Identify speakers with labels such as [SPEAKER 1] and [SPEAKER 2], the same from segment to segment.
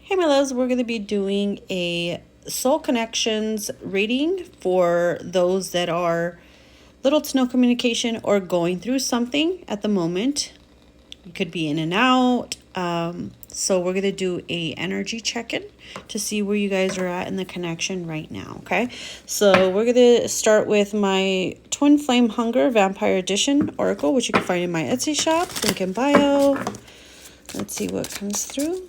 [SPEAKER 1] Hey my loves, we're going to be doing a soul connections reading for those that are little to no communication or going through something at the moment. You could be in and out. So we're going to do a energy check-in to see where you guys are at in the connection right now, okay? So we're going to start with my Twin Flame Hunger Vampire Edition Oracle, which you can find in my Etsy shop, link in bio. Let's see what comes through.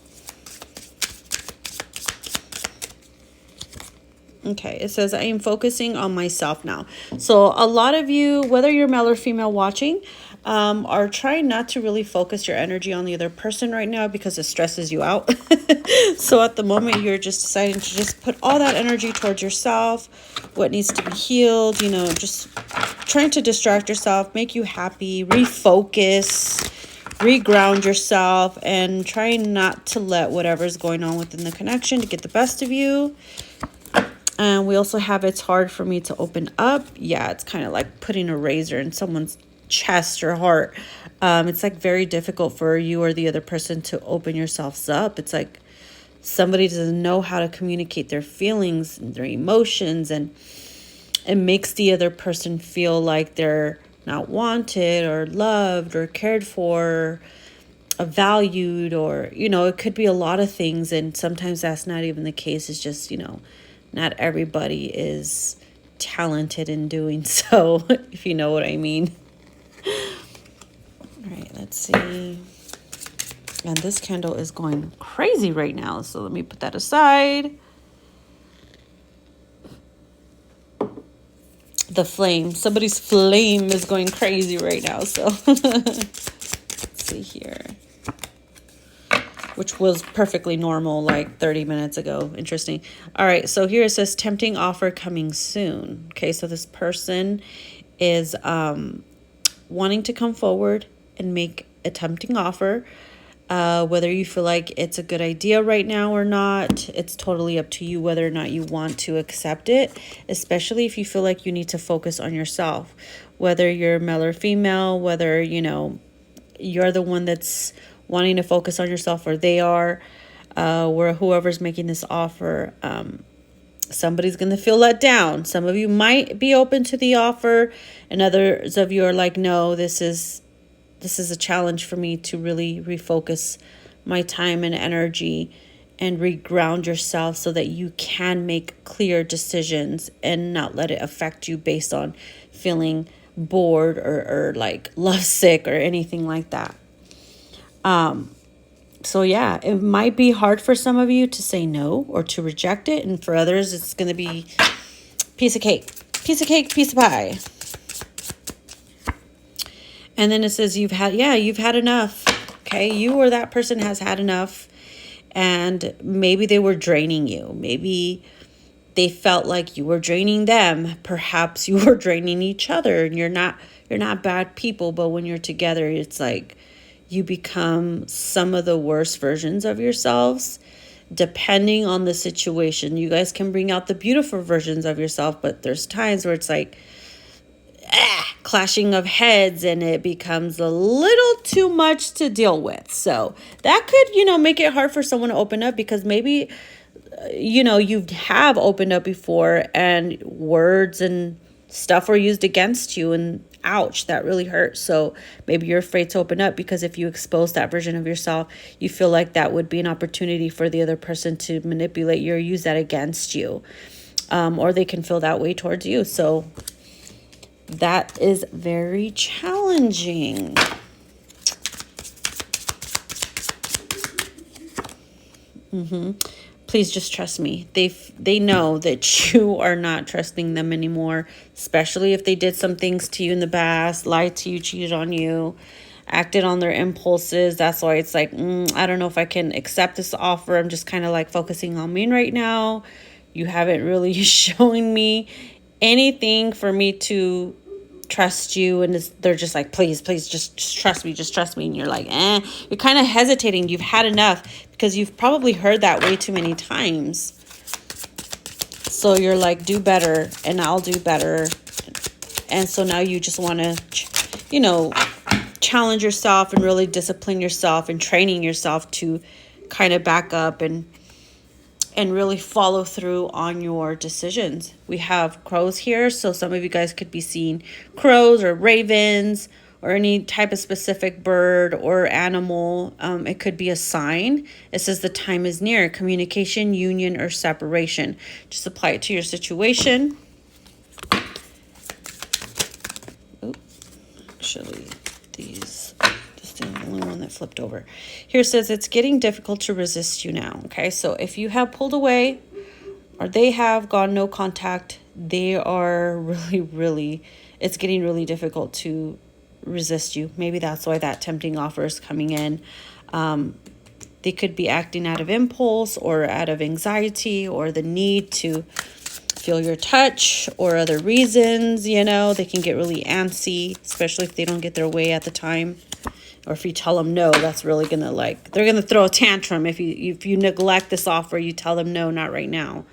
[SPEAKER 1] Okay, it says I am focusing on myself now. So a lot of you, whether you're male or female watching, are trying not to really focus your energy on the other person right now because it stresses you out. So at the moment, you're just deciding to just put all that energy towards yourself, what needs to be healed, you know, just trying to distract yourself, make you happy, refocus, reground yourself, and trying not to let whatever's going on within the connection to get the best of you. And we also have it's hard for me to open up. Yeah, it's kind of like putting a razor in someone's chest or heart. It's like very difficult for you or the other person to open yourselves up. It's like somebody doesn't know how to communicate their feelings and their emotions, and it makes the other person feel like they're not wanted or loved or cared for or valued, or, you know, it could be a lot of things. And sometimes that's not even the case. It's just, you know, not everybody is talented in doing so, if you know what I mean. All right, let's see. And this candle is going crazy right now, so let me put that aside. The flame, somebody's flame is going crazy right now, so let's see here. Which was perfectly normal like 30 minutes ago. Interesting. All right, so here it says tempting offer coming soon. Okay, so this person is wanting to come forward and make a tempting offer. Whether you feel like it's a good idea right now or not, it's totally up to you whether or not you want to accept it, especially if you feel like you need to focus on yourself. Whether you're male or female, whether, you know, you're the one that's wanting to focus on yourself or they are, where whoever's making this offer, somebody's going to feel let down. Some of you might be open to the offer, and others of you are like, no, this is a challenge for me to really refocus my time and energy and reground yourself so that you can make clear decisions and not let it affect you based on feeling bored or like lovesick or anything like that. So yeah, it might be hard for some of you to say no or to reject it. And for others, it's going to be piece of cake, piece of pie. And then it says you've had enough. Okay. You or that person has had enough, and maybe they were draining you. Maybe they felt like you were draining them. Perhaps you were draining each other, and you're not bad people, but when you're together, it's like you become some of the worst versions of yourselves, depending on the situation. You guys can bring out the beautiful versions of yourself, but there's times where it's like clashing of heads, and it becomes a little too much to deal with. So that could, you know, make it hard for someone to open up, because maybe, you know, you have opened up before and words and stuff were used against you, and ouch, that really hurts. So maybe you're afraid to open up because if you expose that version of yourself, you feel like that would be an opportunity for the other person to manipulate you or use that against you, or they can feel that way towards you. So that is very challenging. Please just trust me. They know that you are not trusting them anymore, especially if they did some things to you in the past, lied to you, cheated on you, acted on their impulses. That's why it's like, I don't know if I can accept this offer. I'm just kind of like focusing on me right now. You haven't really shown me anything for me to trust you, and they're just like, please just trust me, and you're like, you're kind of hesitating. You've had enough because you've probably heard that way too many times. So you're like, do better and I'll do better. And so now you just want to, you know, challenge yourself and really discipline yourself and training yourself to kind of back up and and really follow through on your decisions. We have crows here, so some of you guys could be seeing crows or ravens or any type of specific bird or animal. It could be a sign. It says the time is near, communication, union, or separation. Just apply it to your situation. Actually, this is the only one that flipped over. Here says it's getting difficult to resist you now. Okay, so if you have pulled away or they have gone no contact, they are really, it's getting really difficult to resist you. Maybe that's why that tempting offer is coming in. They could be acting out of impulse or out of anxiety or the need to feel your touch or other reasons. You know, they can get really antsy, especially if they don't get their way at the time, or if you tell them no. That's really gonna, like, they're gonna throw a tantrum if you neglect this offer. You tell them no, not right now.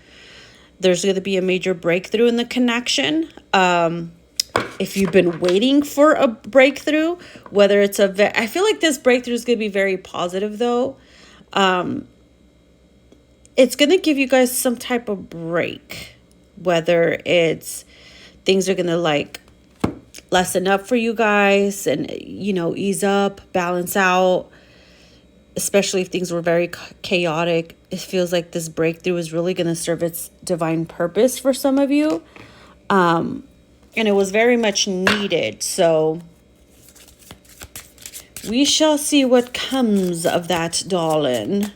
[SPEAKER 1] There's gonna be a major breakthrough in the connection. If you've been waiting for a breakthrough, whether it's I feel like this breakthrough is gonna be very positive though. It's gonna give you guys some type of break. Whether it's things are going to like lessen up for you guys and, you know, ease up, balance out, especially if things were very chaotic. It feels like this breakthrough is really going to serve its divine purpose for some of you. And it was very much needed. So we shall see what comes of that, darling.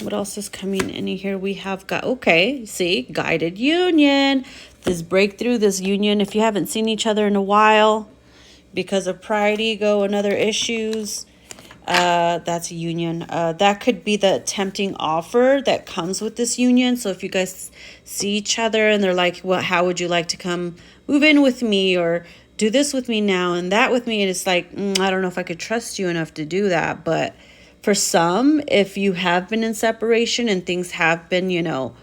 [SPEAKER 1] What else is coming in here? We have got, okay, see, guided union. This breakthrough, this union, if you haven't seen each other in a while because of pride, ego, and other issues, that's a union. That could be the tempting offer that comes with this union. So if you guys see each other and they're like, well, how would you like to come move in with me or do this with me now and that with me? And it's like, I don't know if I could trust you enough to do that. But for some, if you have been in separation and things have been, you know,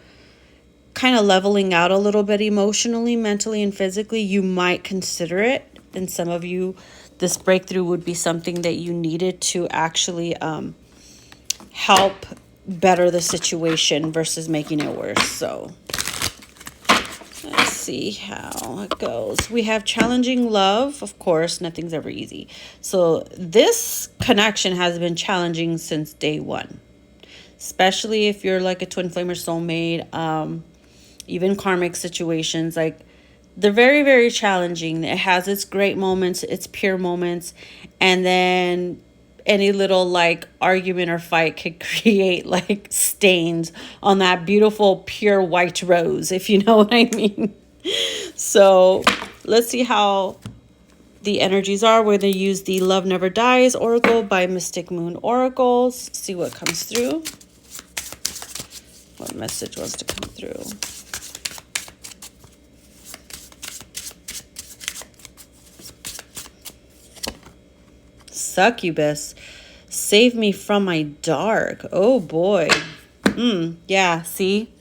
[SPEAKER 1] kind of leveling out a little bit emotionally, mentally, and physically, you might consider it. And some of you, this breakthrough would be something that you needed to actually help better the situation versus making it worse. So let's see how it goes. We have challenging love. Of course, nothing's ever easy. So this connection has been challenging since day one, especially if you're like a twin flame or soulmate, even karmic situations. Like, they're very, very challenging. It has its great moments, its pure moments, and then any little like argument or fight could create like stains on that beautiful pure white rose, if you know what I mean. So let's see how the energies are. We're going to use the Love Never Dies Oracle by Mystic Moon Oracles. See what comes through. What message wants to come through? Succubus, save me from my dark. Oh boy. Yeah, see?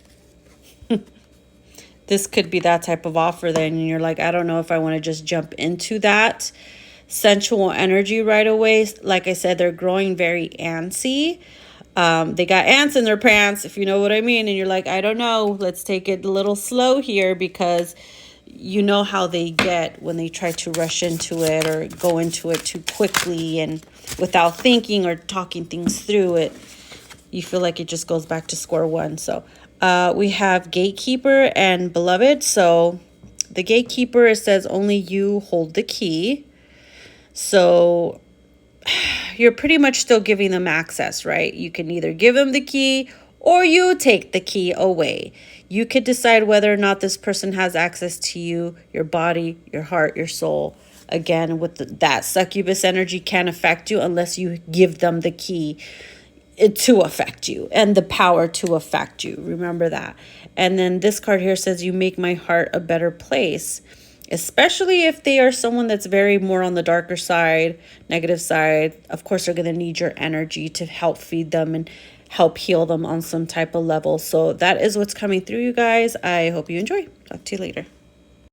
[SPEAKER 1] This could be that type of offer then, and you're like, I don't know if I want to just jump into that sensual energy right away. Like I said, they're growing very antsy. They got ants in their pants, if you know what I mean. And you're like, I don't know. Let's take it a little slow here, because you know how they get when they try to rush into it or go into it too quickly and without thinking or talking things through it. You feel like it just goes back to square one. So we have Gatekeeper and Beloved. So the Gatekeeper, it says only you hold the key. So you're pretty much still giving them access, right? You can either give them the key or you take the key away. You could decide whether or not this person has access to you, your body, your heart, your soul. Again, with that succubus energy can't affect you unless you give them the key to affect you and the power to affect you. Remember that. And then this card here says you make my heart a better place, especially if they are someone that's very more on the darker side, negative side. Of course, they're going to need your energy to help feed them and help heal them on some type of level. So that is what's coming through, you guys. I hope you enjoy. Talk to you later.